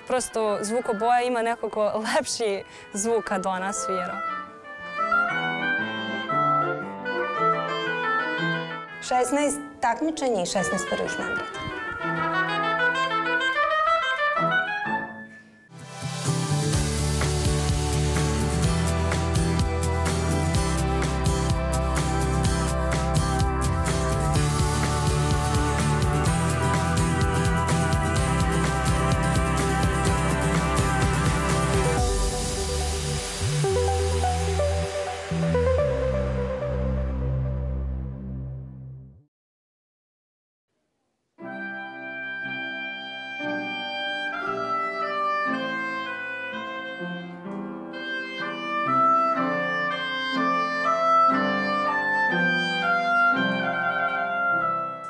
prosto zvukoboja ima nekako lepši zvuk kad ona svira. 16 takmičenja i 16 prvih nagrada.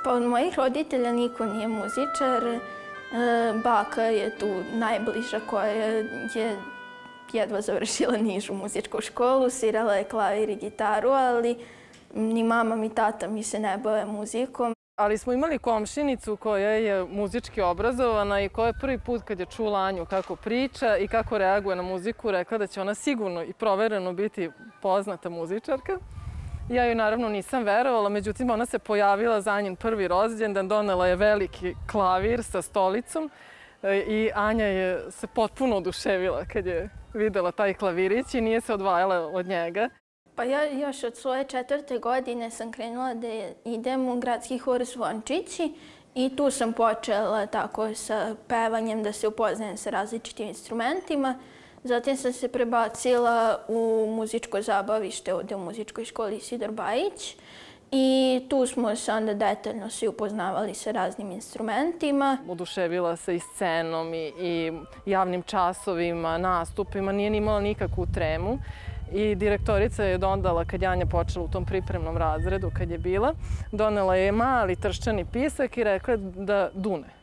Pa od mojih roditelja niko nije muzičar. Baka je tu najbliža koja je jedva završila nižu muzičku školu, svirala je klavir i gitaru, ali ni mama ni tata mi se ne bave muzikom. Ali smo imali komšinicu koja je muzički obrazovana i koja je prvi put kad je čula Anju kako priča i kako reaguje na muziku, rekla da će ona sigurno i provereno biti poznata muzičarka. Ja joj naravno nisam verovala, međutim ona se pojavila za Anjin prvi rođendan, donela je veliki klavir sa stolicom i Anja je se potpuno oduševila kad je videla taj klavirić i nije se odvajala od njega. Pa ja još od svoje 4. godine sam krenula da idem u gradski hor Zvončići i tu sam počela tako sa pevanjem, da se upoznajem sa različitim instrumentima. Zatim sam se prebacila u muzičko zabavište ovde u muzičkoj školi Isidor Bajić i tu smo se onda detaljno svi upoznavali sa raznim instrumentima. Oduševila se i scenom i javnim časovima, nastupima, nije ni imala nikakvu tremu. I direktorica je donela, kad je Anja počela u tom pripremnom razredu, kad je bila, donela je mali trščani pisak i rekla da dune.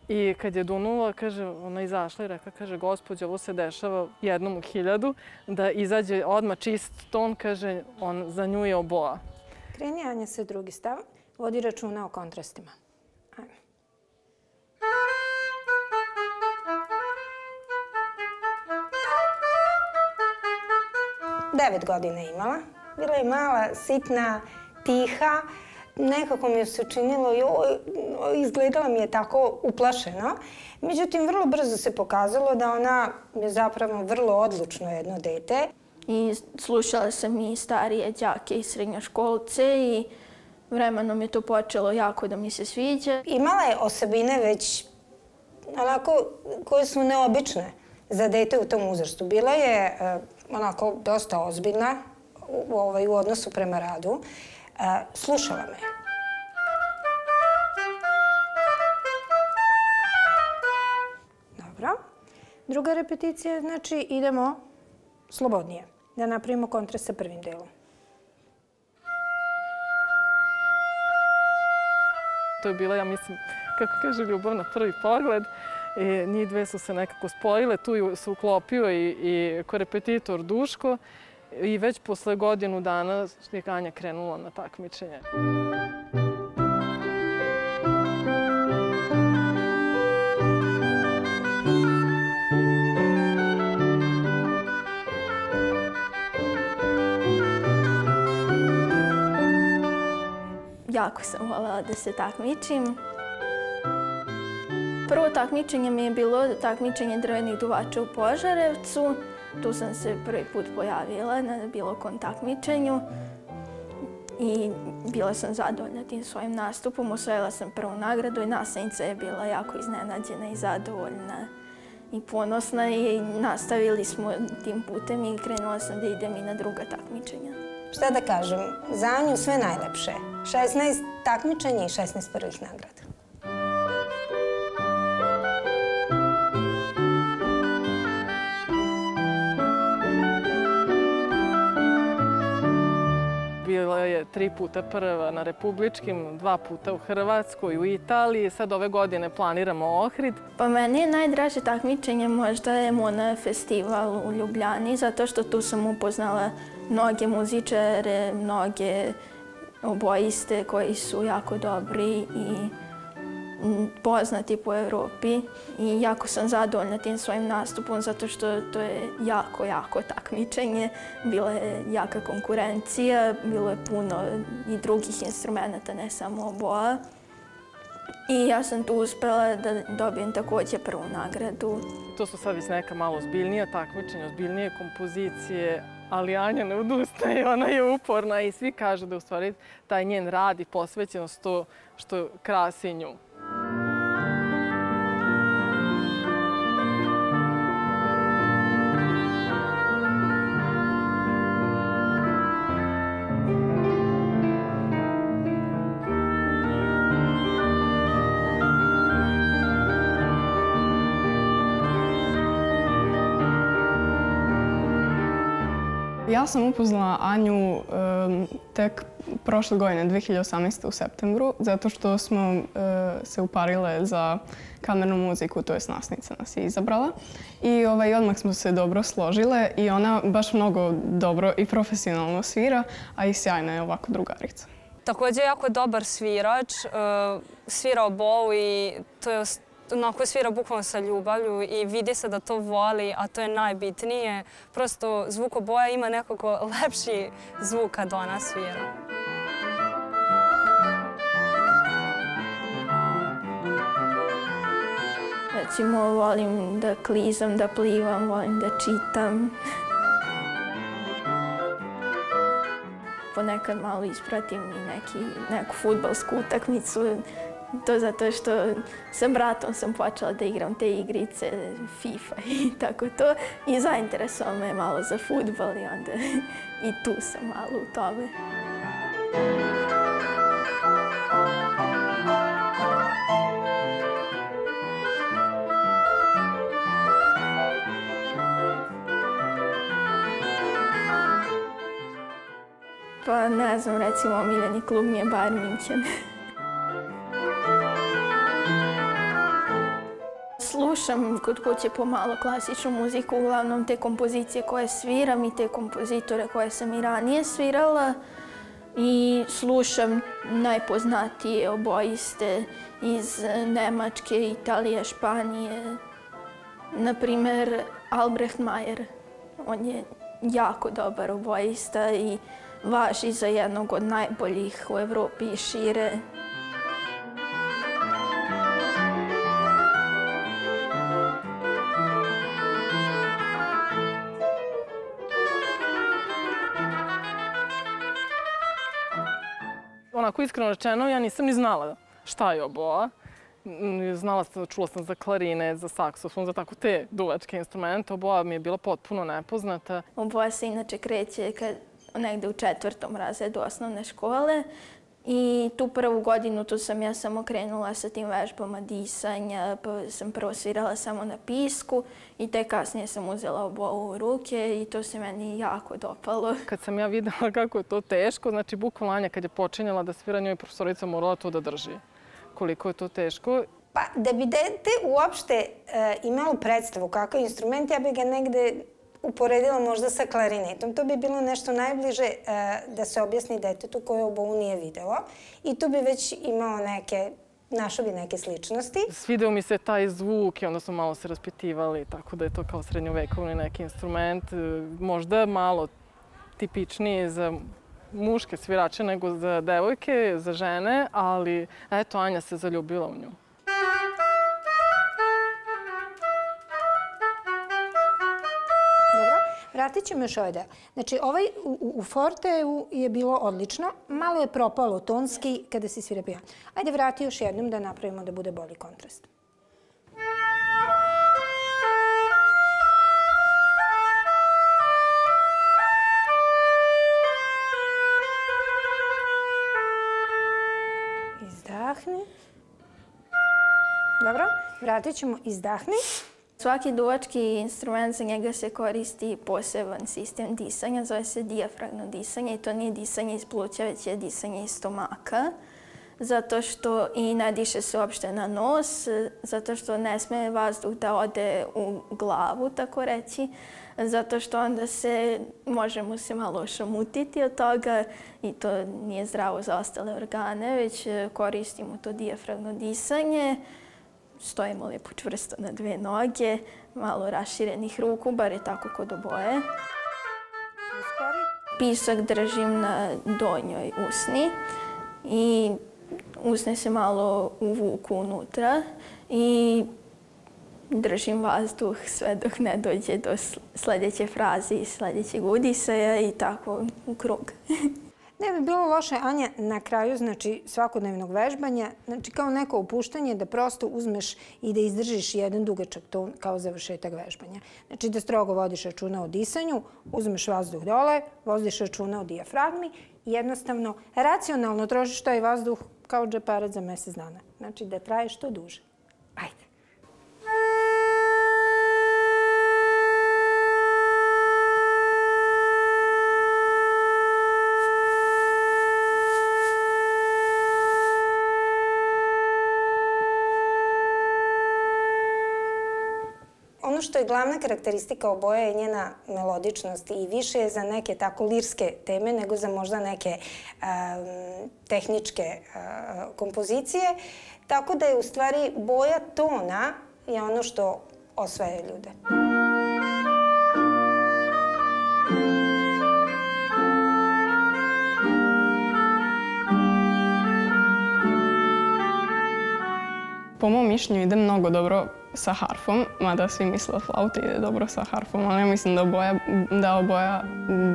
I kad je dunula, kaže, ona izašla i rekla, kaže, gospođo, ovo se dešava 1 u 1000, da izađe odmah čist ton, kaže, on za nju je oboa. Kreni, Anja, se drugi stav. Vodi računa o kontrastima. Ajme. Devet godina je imala. Bila je mala, sitna, tiha. Nekako mi se učinilo, izgledala mi je tako uplašeno. Međutim, vrlo brzo se pokazalo da ona je zapravo vrlo odlučno jedno dete. I slušala sam i starije đake i srednjoškolce i vremenom je to počelo jako da mi se sviđa. Imala je osobine već onako koje su neobične za dete u tom uzrastu. Bila je onako dosta ozbiljna u odnosu prema radu. Slušala me. Dobro. Druga repeticija, znači idemo slobodnije. Da napravimo kontrast sa prvim delom. To je bila, ja mislim, kako kaže, ljubav na prvi pogled. Njih dve su se nekako spojile, tu se uklopio i korepetitor Duško. I već posle godinu dana je Anja krenula na takmičenje. Jako sam voljela da se takmičim. Prvo takmičenje mi je bilo takmičenje drvenih duvača u Požarevcu. Tu sam se prvi put pojavila na bilo kom takmičenju i bila sam zadovoljna tim svojim nastupom. Osvojila sam prvu nagradu i naslednica je bila jako iznenađena i zadovoljna i ponosna i nastavili smo tim putem i krenula sam da idem i na druga takmičenja. Šta da kažem, za Anju sve najlepše. 16 takmičenja i 16 prvih nagrada. Bila je 3 puta prva na republičkim, 2 puta u Hrvatskoj, u Italiji. Sad ove godine planiramo Ohrid. Pa meni je najdraže takmičenje možda je Mona festival u Ljubljani, zato što tu sam upoznala mnoge muzičare, mnoge obojiste koji su jako dobri i poznati po Evropi i jako sam zadovoljna tim svojim nastupom zato što to je jako takmičenje. Bila je jaka konkurencija, bilo je puno i drugih instrumenta, ne samo oboa. I ja sam tu uspela da dobijem također prvu nagradu. To su sad već neka malo ozbiljnija takmičenja, ozbiljnije kompozicije, ali Anja ne odustaje, ona je uporna i svi kažu da u stvari taj njen rad i posvećenost to što krasi nju. Ja sam upoznala Anju tek prošle godine, 2018. u septembru, zato što smo se uparile za kamernu muziku, to jest nasnica nas je izabrala. I odmah smo se dobro složile i ona baš mnogo dobro i profesionalno svira, a i sjajna je ovako drugarica. Također je jako dobar svirač, svira obou i to je onako svira bukvalno sa ljubavlju i vidi se da to voli, a to je najbitnije. Prosto zvuk oboja ima nekako lepši zvuk kad ona svira. Recimo, volim da klizam, da plivam, volim da čitam. Ponekad malo ispratim i neku fudbalsku utakmicu. To zato što sa bratom sam počela da igram te igrice, FIFA i tako to. I zainteresovalo me malo za fudbal i onda i tu sam malo u tome. Pa ne znam, recimo omiljeni klub mi je Bayern München. Slušam kod kuće pomalo klasičnu muziku, uglavnom te kompozicije koje sviram i te kompozitore koje sam i ranije svirala. I slušam najpoznatije oboiste iz Nemačke, Italije, Španije. Naprimer, Albrecht Meyer. On je jako dobar oboista i važi za jednog od najboljih u Evropi i šire. Onako iskreno rečeno, ja nisam ni znala šta je oboa. Čula sam za klarine, za saksofon, za tako te duvačke instrumente. Oboa mi je bila potpuno nepoznata. Oboa se inače kreće negde u 4. razredu osnovne škole. I tu prvu godinu tu sam ja samo krenula sa tim vežbama disanja, pa sam prvo svirala samo na pisku i tek kasnije sam uzela obou u ruke i to se meni jako dopalo. Kad sam ja videla kako je to teško, znači bukvalno Anja kad je počinjala da svira, njoj profesorica morala to da drži. Koliko je to teško. Pa da bi dete uopšte imalo predstavu kakav instrument, ja bi ga negde uporedila možda sa klarinetom. To bi bilo nešto najbliže da se objasni detetu koje obou nije videlo. I tu bi već imao našao bi neke sličnosti. Svideo mi se taj zvuk i onda smo malo se raspitivali, tako da je to kao srednjovekovni neki instrument. Možda malo tipičniji za muške svirače nego za devojke, za žene, ali eto, Anja se zaljubila u nju. Vratit ćemo još ovaj deo. Znači, ovaj u forteu je bilo odlično, malo je propalo tonski kada se svira pijan. Ajde, vrati još jednom da napravimo da bude bolji kontrast. Izdahni. Dobro, vratit ćemo izdahni. Svaki duvački instrument, za njega se koristi poseban sistem disanja, zove se dijafragno disanje i to nije disanje iz pluća, već je disanje iz stomaka. Zato što i ne diše se uopšte na nos, zato što ne sme vazduh da ode u glavu, tako reći. zato što onda možemo se malo šamutiti od toga i to nije zdravo za ostale organe, već koristimo to dijafragno disanje. Stojimo lijepo čvrsto na dve noge, malo raširenih ruku, bar je tako kod oboje. Pisak držim na donjoj usni i usne se malo uvuku unutra i držim vazduh sve dok ne dođe do sljedeće fraze i sljedećeg udisaja i tako u krug. Ne bi bilo loše, Anja, na kraju svakodnevnog vežbanja, kao neko opuštanje da prosto uzmeš i da izdržiš jedan dugačak ton kao završetak vežbanja. Znači da strogo vodiš računa o disanju, uzmeš vazduh dole, vodiš računa o dijafragmi i jednostavno racionalno trošiš taj vazduh kao džeparac za mjesec dana. Znači da traje što duže. Ajde. Ono što je glavna karakteristika oboje je njena melodičnost i više je za neke tako lirske teme nego za možda neke tehničke kompozicije. Tako da je u stvari boja tona je ono što osvaja ljude. Po mom mišljenju ide mnogo dobro sa harfom, mada svi misle da flauta ide dobro sa harfom, ali ja mislim da oboja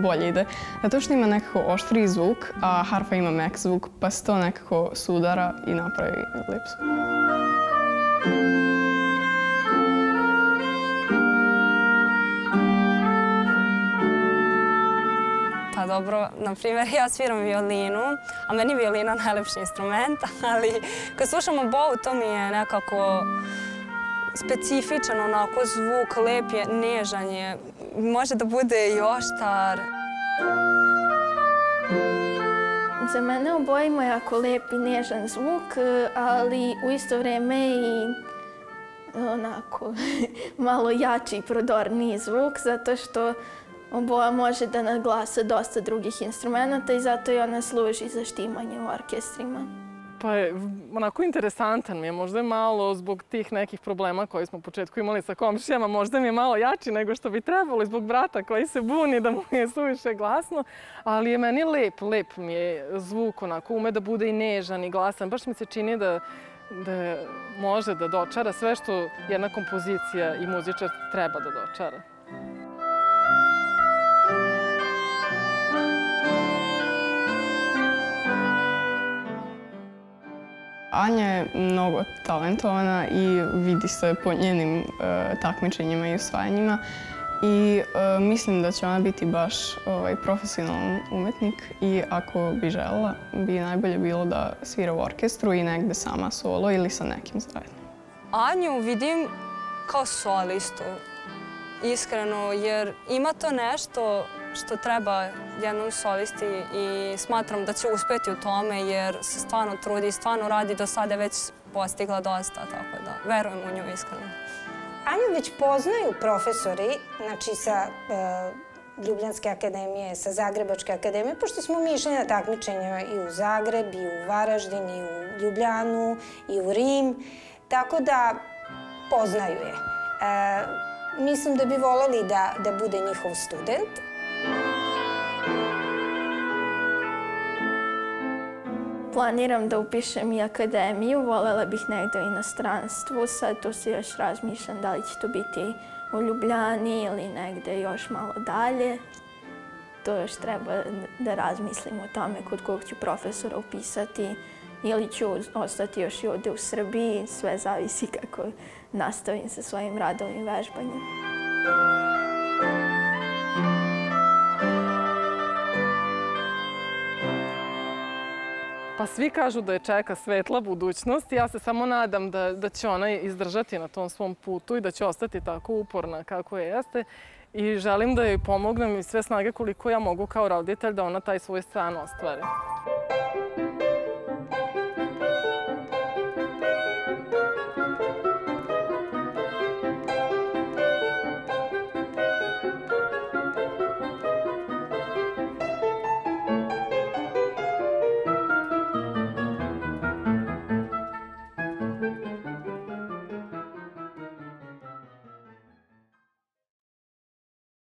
bolje ide. Zato što ima nekako oštriji zvuk, a harfa ima mek zvuk, pa se to nekako sudara i napravi lijep zvuk. Pa dobro, na primjer, ja sviram violinu, a meni je violina najlepši instrument, ali kad slušam obovu, to mi je nekako specifičan onako zvuk, lep je, nežan je, može da bude i oštar. Za mene oboje ima jako lep i nežan zvuk, ali u isto vrijeme i onako malo jači i prodorniji zvuk, zato što oboja može da naglasa dosta drugih instrumenta i zato i ona služi za štimanje u orkestrima. Pa je onako interesantan mi je, možda je malo zbog tih nekih problema koje smo u početku imali sa komšijama, možda mi je malo jači nego što bi trebalo zbog brata koji se buni da mu je suviše glasno, ali je meni lep mi je zvuk, onako ume da bude i nežan i glasan, baš mi se čini da može da dočara sve što jedna kompozicija i muzičar treba da dočara. Anja je mnogo talentovana i vidi se po njenim takmičenjima i osvajanjima. I mislim da će ona biti baš profesionalan umetnik i ako bi željela, bi najbolje bilo da svira u orkestru i negde sama solo ili sa nekim zajedno. Anju vidim kao solistu, iskreno, jer ima to nešto što treba jednom solisti i smatram da će uspjeti u tome jer se stvarno trudi i stvarno radi, do sada je već postigla dosta, tako da verujem u nju iskreno. Anju već poznaju profesori, znači sa Ljubljanske akademije, sa Zagrebačke akademije, pošto smo mi išli na takmičenja i u Zagreb, i u Varaždin, i u Ljubljanu, i u Rim, tako da poznaju je. Mislim da bi voljeli da bude njihov student. Planiram da upišem i akademiju, voljela bih negdje u inostranstvu, sad tu se još razmišljam da li će to biti u Ljubljani ili negdje još malo dalje. To još treba da razmislim o tome kod kog ću profesora upisati ili ću ostati još i ovdje u Srbiji, sve zavisi kako nastavim sa svojim radom i vežbanjem. Pa svi kažu da je čeka svetla budućnost. Ja se samo nadam da će ona izdržati na tom svom putu i da će ostati tako uporna kako je jeste. I želim da joj pomognem i sve snage koliko ja mogu kao roditelj da ona taj svoj san ostvari.